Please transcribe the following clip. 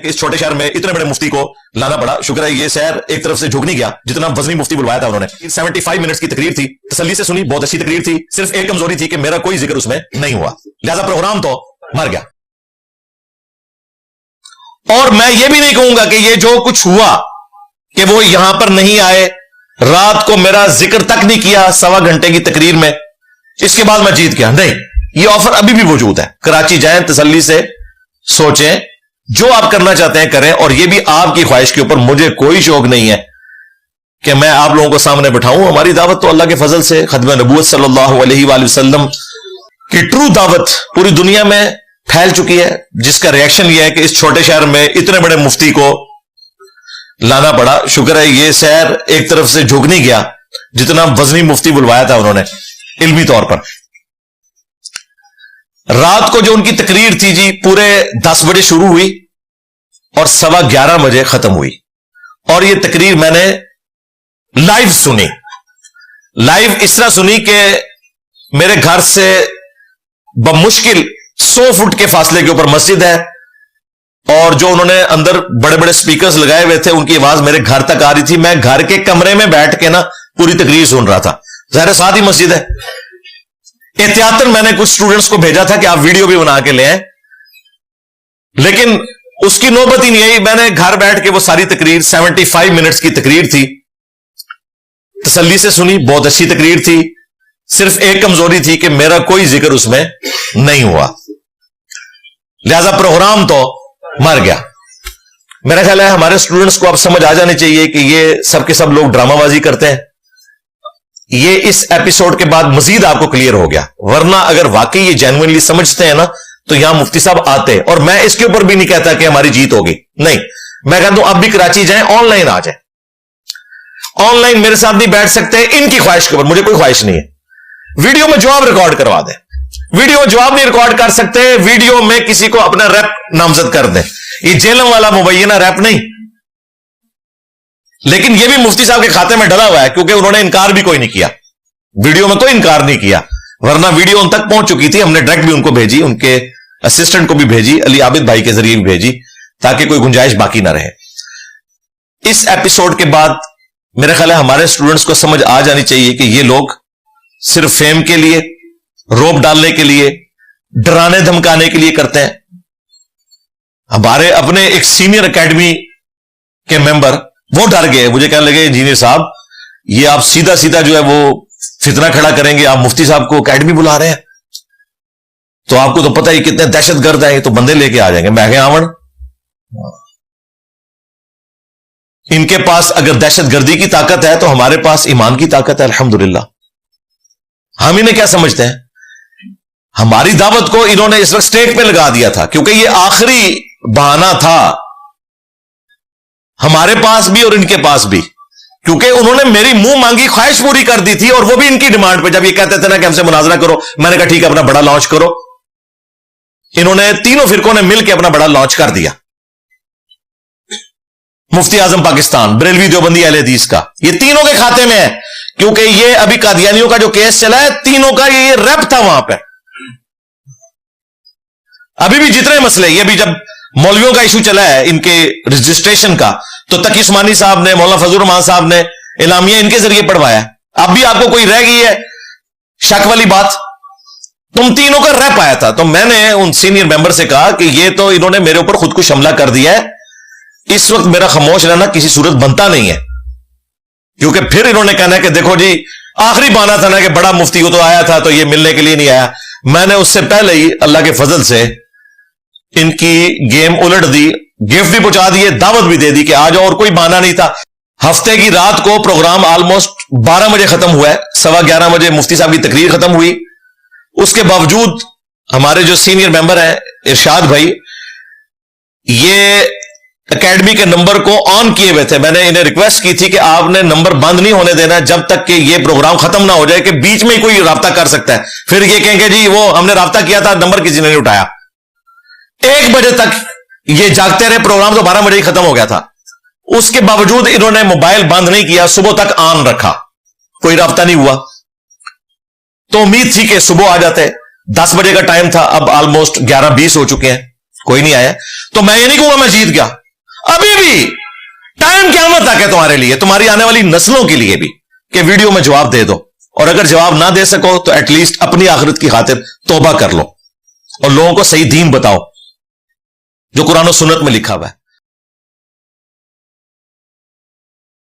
इस छोटे शहर में इतने बड़े मुफ्ती को लाना पड़ा। शुक्र है ये शहर एक तरफ से झुक नहीं गया, जितना वजनी मुफ्ती बुलवाया था उन्होंने। 75 मिनट्स की तकरीर थी, तसल्ली से सुनी, बहुत अच्छी तकरीर थी। सिर्फ एक कमजोरी थी कि मेरा कोई जिक्र उसमें नहीं हुआ, लिहाजा प्रोग्राम तो मर गया। और मैं ये भी नहीं कहूंगा कि ये जो कुछ हुआ कि वो यहां पर नहीं आए, रात को मेरा जिक्र तक नहीं किया 1.25 घंटे की तकरीर में, इसके बाद मैं जीत गया। नहीं, ये ऑफर अभी भी मौजूद है। कराची जाएं, तसल्ली से सोचें, जो आप करना चाहते हैं करें, और ये भी आपकी ख्वाहिश के ऊपर। मुझे कोई शौक नहीं है कि मैं आप लोगों को सामने बिठाऊं। हमारी दावत तो अल्लाह के फजल से खत्म नबूवत सल्लल्लाहु अलैहि वसल्लम की ट्रू दावत पूरी दुनिया में फैल चुकी है, जिसका रिएक्शन यह है कि इस छोटे शहर में इतने बड़े मुफ्ती को लाना पड़ा। शुक्र है ये शहर एक तरफ से झुक नहीं गया, जितना वजनी मुफ्ती बुलवाया था उन्होंने इल्मी तौर पर। रात को जो उनकी तकरीर थी जी, पूरे 10 बजे शुरू हुई और 11:15 बजे खत्म हुई। और ये तकरीर मैंने लाइव सुनी। लाइव इस तरह सुनी कि मेरे घर से बमुश्किल 100 फुट के फासले के ऊपर मस्जिद है, और जो उन्होंने अंदर बड़े बड़े स्पीकर्स लगाए हुए थे, उनकी आवाज मेरे घर तक आ रही थी। मैं घर के कमरे में बैठ के ना पूरी तकरीर सुन रहा था। ज़ाहिर साथ ही मस्जिद है। एहतियातन मैंने कुछ स्टूडेंट्स को भेजा था कि आप वीडियो भी बना के ले आए, लेकिन उसकी नौबत ही नहीं आई। मैंने घर बैठ के वो सारी तकरीर, 75 मिनट्स की तकरीर थी, तसल्ली से सुनी, बहुत अच्छी तकरीर थी। सिर्फ एक कमजोरी थी कि मेरा कोई जिक्र उसमें नहीं हुआ, लिहाजा प्रोग्राम तो मर गया। मेरा ख्याल है हमारे स्टूडेंट्स को अब समझ आ जानी चाहिए कि ये सब के सब लोग ड्रामाबाजी करते हैं। ये इस एपिसोड के बाद मजीद आपको क्लियर हो गया, वरना अगर वाकई ये जेन्युइनली समझते हैं ना, तो यहां मुफ्ती साहब आते। और मैं इसके ऊपर भी नहीं कहता कि हमारी जीत होगी, नहीं, मैं कहता हूं अब भी कराची जाएं, ऑनलाइन आ जाएं। ऑनलाइन मेरे साथ नहीं बैठ सकते, इनकी ख्वाहिश के ऊपर, मुझे कोई ख्वाहिश नहीं है। वीडियो में जवाब रिकॉर्ड करवा दें। वीडियो में जवाब नहीं रिकॉर्ड कर सकते, वीडियो में किसी को अपना रैप नामजद कर दें। ये जेलम वाला मुबैना रैप नहीं, लेकिन यह भी मुफ्ती साहब के खाते में डला हुआ है, क्योंकि उन्होंने इनकार भी कोई नहीं किया, वीडियो में कोई इनकार नहीं किया, वरना वीडियो उन तक पहुंच चुकी थी। हमने डायरेक्ट भी उनको भेजी, उनके असिस्टेंट को भी भेजी, अली आबिद भाई के जरिए भी भेजी, ताकि कोई गुंजाइश बाकी ना रहे। इस एपिसोड के बाद मेरे ख्याल है हमारे स्टूडेंट्स को समझ आ जानी चाहिए कि ये लोग सिर्फ फेम के लिए, रोप डालने के लिए, डराने धमकाने के लिए करते हैं। हमारे अपने एक सीनियर एकेडमी के मेंबर वो डर गए, मुझे कहने लगे इंजीनियर साहब ये आप सीधा सीधा जो है वो फितना खड़ा करेंगे, आप मुफ्ती साहब को एकेडमी बुला रहे हैं, तो आपको तो पता ही कितने दहशतगर्द हैं, तो बंदे लेके आ जाएंगे। मैं कहा आवण, इनके पास अगर दहशतगर्दी की ताकत है तो हमारे पास ईमान की ताकत है, अल्हम्दुलिल्लाह। हम इन्हें क्या समझते हैं? हमारी दावत को इन्होंने इस वक्त स्टेक पे लगा दिया था, क्योंकि ये आखिरी बहाना था हमारे पास भी और इनके पास भी, क्योंकि उन्होंने मेरी मुंह मांगी ख्वाहिश पूरी कर दी थी, और वो भी इनकी डिमांड पे। जब ये कहते थे ना कि हमसे मुनाजरा करो, मैंने कहा ठीक है, अपना बड़ा लॉन्च करो। इन्होंने तीनों फिरकों ने मिलकर अपना बड़ा लॉन्च कर दिया। मुफ्ती आजम पाकिस्तान, बरेलवी देवबंदी अहले हदीस का, ये तीनों के खाते में है, क्योंकि ये अभी कादियानियों का जो केस चला है, तीनों का ये रैप था वहां पे। अभी भी जितने मसले, ये भी जब मौलवियों का इशू चला है इनके रजिस्ट्रेशन का, तो तकी उस्मानी साहब ने, मौलाना फजल रहमान साहब ने इलामिया इनके जरिए पढ़वाया। अब भी आपको कोई रह गई है शक वाली बात? तुम तीनों का रैप आया था। तो मैंने उन सीनियर मेंबर से कहा कि ये तो इन्होंने मेरे ऊपर खुद कुछ हमला कर दिया है, इस वक्त मेरा खामोश रहना किसी सूरत बनता नहीं है, क्योंकि फिर इन्होंने कहना है कि देखो जी आखिरी बहाना था ना कि बड़ा मुफ्ती को तो आया था, तो ये मिलने के लिए नहीं आया। मैंने उससे पहले ही अल्लाह के फजल से इनकी गेम उलट दी, गिफ्ट भी पहुंचा दिए, दावत भी दे दी कि आ जाओ, और कोई बहाना नहीं था। हफ्ते की रात को प्रोग्राम ऑलमोस्ट 12 बजे खत्म हुआ है, 11:15 बजे मुफ्ती साहब की तकरीर खत्म हुई। उसके बावजूद हमारे जो सीनियर मेंबर हैं इरशाद भाई, ये एकेडमी के नंबर को ऑन किए हुए थे। मैंने इन्हें रिक्वेस्ट की थी कि आपने नंबर बंद नहीं होने देना जब तक कि ये प्रोग्राम खत्म ना हो जाए, कि बीच में ही कोई राब्ता कर सकता है, फिर ये कहेंगे जी वो हमने राब्ता किया था, नंबर किसी ने नहीं उठाया। 1 बजे तक ये जागते रहे, प्रोग्राम तो 12 बजे ही खत्म हो गया था। उसके बावजूद इन्होंने मोबाइल बंद नहीं किया, सुबह तक ऑन रखा, कोई राब्ता नहीं हुआ। तो उम्मीद थी कि सुबह आ जाते, 10 बजे का टाइम था, अब ऑलमोस्ट 11:20 हो चुके हैं। کوئی نہیں آیا. تو میں یہ نہیں کہوں گا میں جیت گیا. ابھی بھی ٹائم قیامت تک ہے تمہارے لیے, تمہاری آنے والی نسلوں کے لیے بھی, کہ ویڈیو میں جواب دے دو, اور اگر جواب نہ دے سکو تو ایٹ لیسٹ اپنی آخرت کی خاطر توبہ کر لو اور لوگوں کو صحیح دین بتاؤ جو قرآن و سنت میں لکھا ہوا ہے.